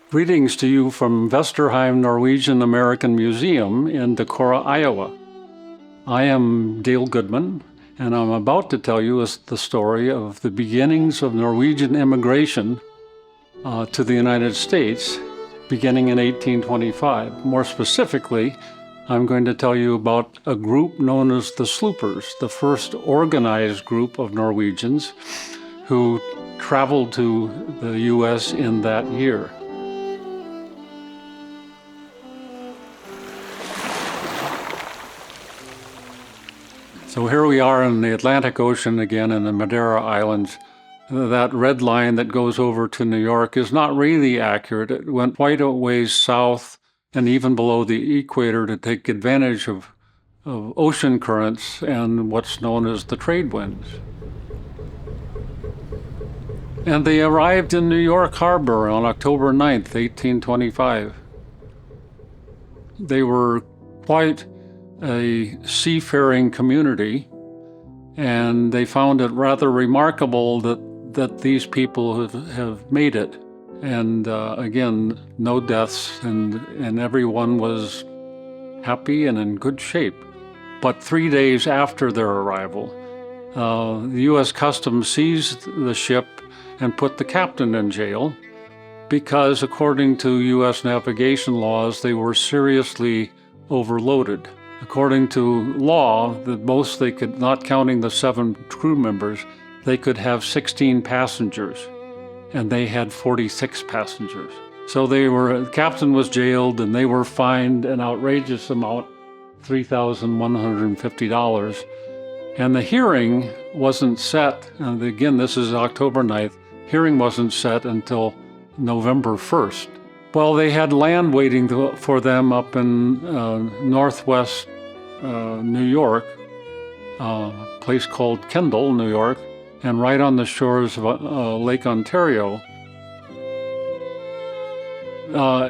Greetings to you from Vesterheim Norwegian American Museum in Decorah, Iowa. I am Dale Goodman, and I'm about to tell you the story of the beginnings of Norwegian immigration to the United States, beginning in 1825. More specifically, I'm going to tell you about a group known as the Sloopers, the first organized group of Norwegians who traveled to the U.S. in that year. So here we are in the Atlantic Ocean again in the Madeira Islands. That red line that goes over to New York is not really accurate. It went quite a ways south and even below the equator to take advantage of ocean currents and what's known as the trade winds. And they arrived in New York Harbor on October 9th, 1825. They were quite a seafaring community, and they found it rather remarkable that these people have made it. And again, no deaths, and everyone was happy and in good shape. But 3 days after their arrival, the U.S. Customs seized the ship and put the captain in jail because, according to U.S. navigation laws, they were seriously overloaded. According to law, the most they could, not counting the 7 crew members, they could have 16 passengers, and they had 46 passengers. So the captain was jailed, and they were fined an outrageous amount, $3,150. And the hearing wasn't set, and again, this is October 9th, hearing wasn't set until November 1st. Well, they had land waiting for them up in northwest New York, a place called Kendall, New York, and right on the shores of Lake Ontario.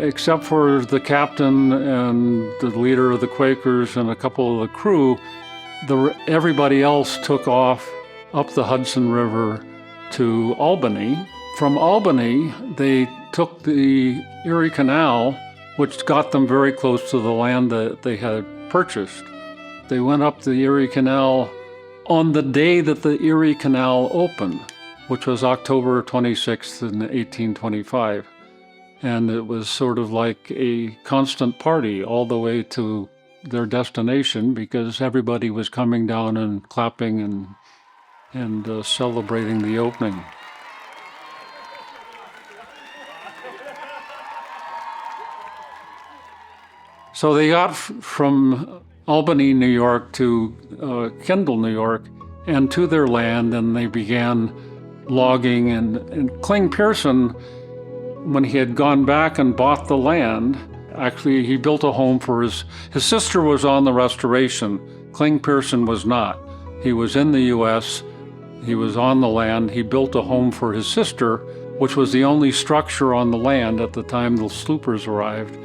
Except for the captain and the leader of the Quakers and a couple of the crew, everybody else took off up the Hudson River to Albany. From Albany, they took the Erie Canal, which got them very close to the land that they had purchased. They went up the Erie Canal on the day that the Erie Canal opened, which was October 26th in 1825. And it was sort of like a constant party all the way to their destination because everybody was coming down and clapping and celebrating the opening. So they got from Albany, New York to Kendall, New York, and to their land, and they began logging. And Cling Pearson, when he had gone back and bought the land, actually he built a home for his sister was on the Restauration. Cling Pearson was not. He was in the U.S., he was on the land, he built a home for his sister, which was the only structure on the land at the time the Sloopers arrived.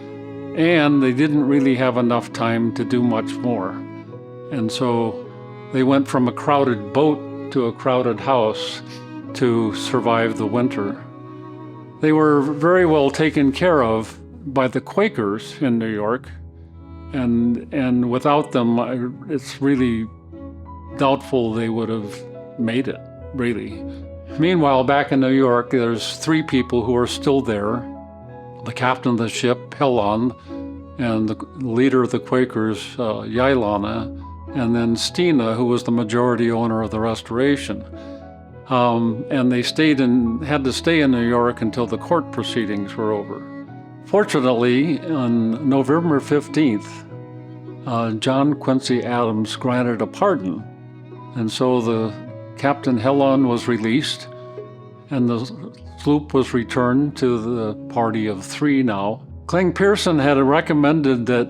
And they didn't really have enough time to do much more. And so they went from a crowded boat to a crowded house to survive the winter. They were very well taken care of by the Quakers in New York, and without them, it's really doubtful they would have made it, really. Meanwhile, back in New York, there's 3 people who are still there. The captain of the ship, Helland, and the leader of the Quakers, Jailane, and then Stina, who was the majority owner of the Restauration. And they had to stay in New York until the court proceedings were over. Fortunately, on November 15th, John Quincy Adams granted a pardon, and so the Captain Helland was released, and the sloop was returned to the party of 3 now. Cling Pearson had recommended that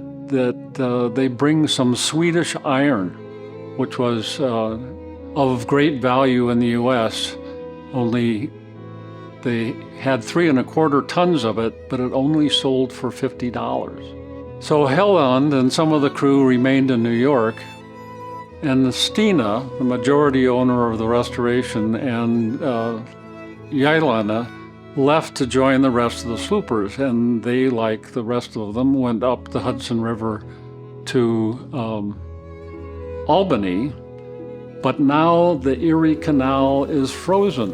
they bring some Swedish iron, which was of great value in the U.S., only they had 3 1/4 tons of it, but it only sold for $50. So Helland and some of the crew remained in New York, and Stina, the majority owner of the Restauration, and Jailane, left to join the rest of the Sloopers, and they, like the rest of them, went up the Hudson River to Albany, but now the Erie Canal is frozen.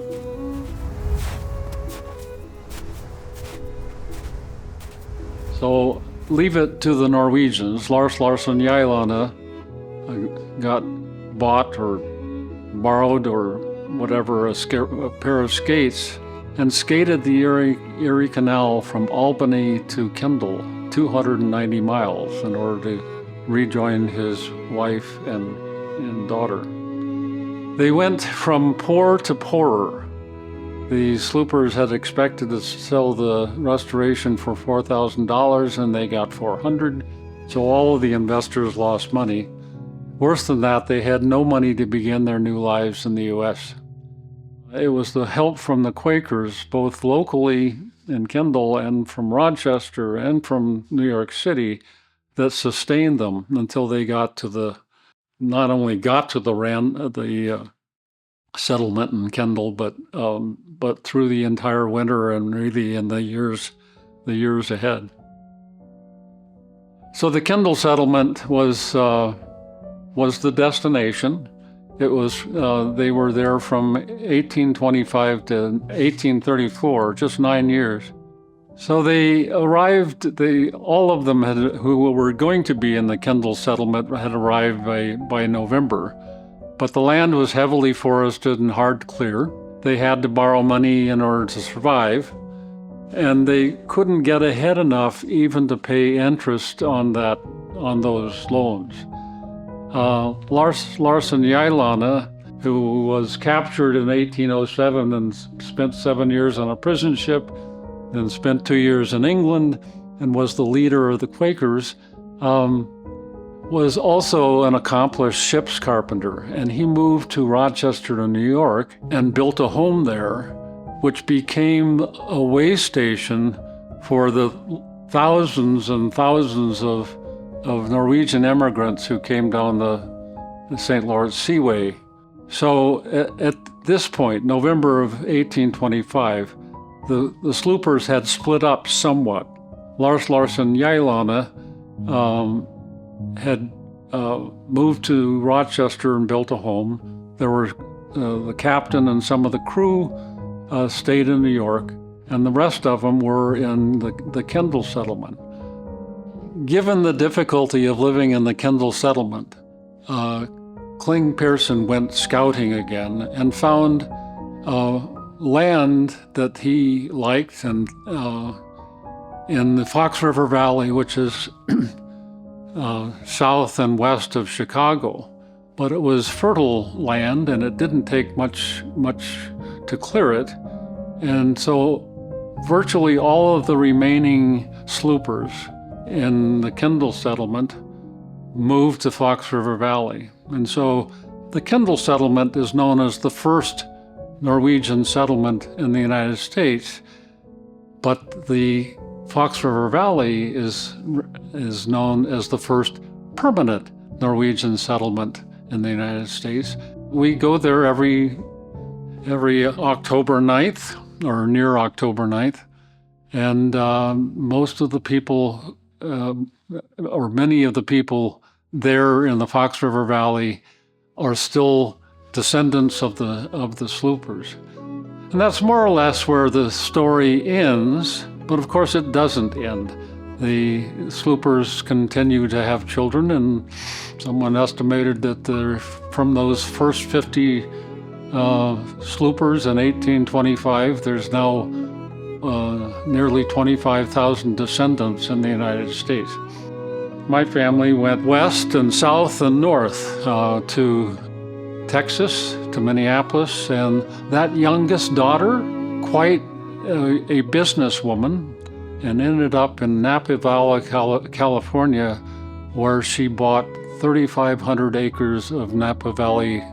So leave it to the Norwegians. Restaurasjonen got bought or borrowed or whatever, a pair of skates, and skated the Erie Canal from Albany to Kendall, 290 miles, in order to rejoin his wife and daughter. They went from poor to poorer. The Sloopers had expected to sell the Restoration for $4,000, and they got $400, so all of the investors lost money. Worse than that, they had no money to begin their new lives in the U.S. It was the help from the Quakers, both locally in Kendall and from Rochester and from New York City, that sustained them until they got to not only got to the settlement in Kendall, but through the entire winter and really in the years ahead. So the Kendall settlement was the destination. It was they were there from 1825 to 1834, just 9 years. So they arrived. All of them who were going to be in the Kendall settlement had arrived by November, but the land was heavily forested and hard to clear. They had to borrow money in order to survive, and they couldn't get ahead enough even to pay interest on those loans. Restauration, who was captured in 1807 and spent 7 years on a prison ship, then spent 2 years in England and was the leader of the Quakers, was also an accomplished ship's carpenter. And he moved to Rochester, to New York, and built a home there, which became a way station for the thousands and thousands of Norwegian immigrants who came down the St. Lawrence Seaway. So at this point, November of 1825, the Sloopers had split up somewhat. Restauration had moved to Rochester and built a home. There were the captain and some of the crew stayed in New York, and the rest of them were in the Kendall settlement. Given the difficulty of living in the Kendall settlement, Kling Pearson went scouting again and found land that he liked, and in the Fox River Valley, which is south and west of Chicago. But it was fertile land, and it didn't take much to clear it. And so virtually all of the remaining Sloopers in the Kendall settlement moved to Fox River Valley. And so the Kendall settlement is known as the first Norwegian settlement in the United States, but the Fox River Valley is known as the first permanent Norwegian settlement in the United States. We go there every October 9th, or near October 9th, and most of the people, or many of the people there in the Fox River Valley are still descendants of the Sloopers. And that's more or less where the story ends, but of course it doesn't end. The Sloopers continue to have children, and someone estimated that from those first 50 Sloopers in 1825, there's now nearly 25,000 descendants in the United States. My family went west and south and north to Texas, to Minneapolis, and that youngest daughter, quite a businesswoman, and ended up in Napa Valley, California, where she bought 3,500 acres of Napa Valley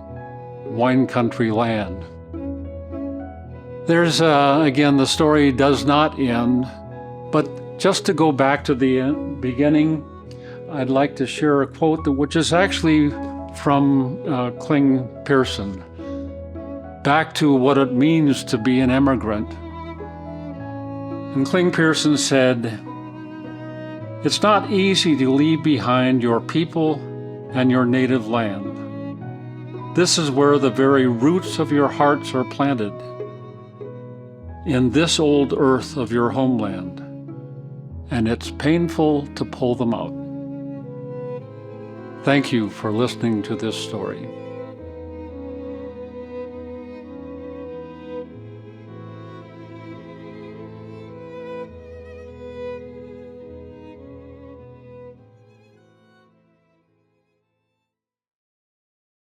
wine country land. There's, again, the story does not end, but just to go back to the beginning, I'd like to share a quote which is actually from Kling Pearson, back to what it means to be an immigrant. And Kling Pearson said, "It's not easy to leave behind your people and your native land. This is where the very roots of your hearts are planted, in this old earth of your homeland, and it's painful to pull them out." Thank you for listening to this story.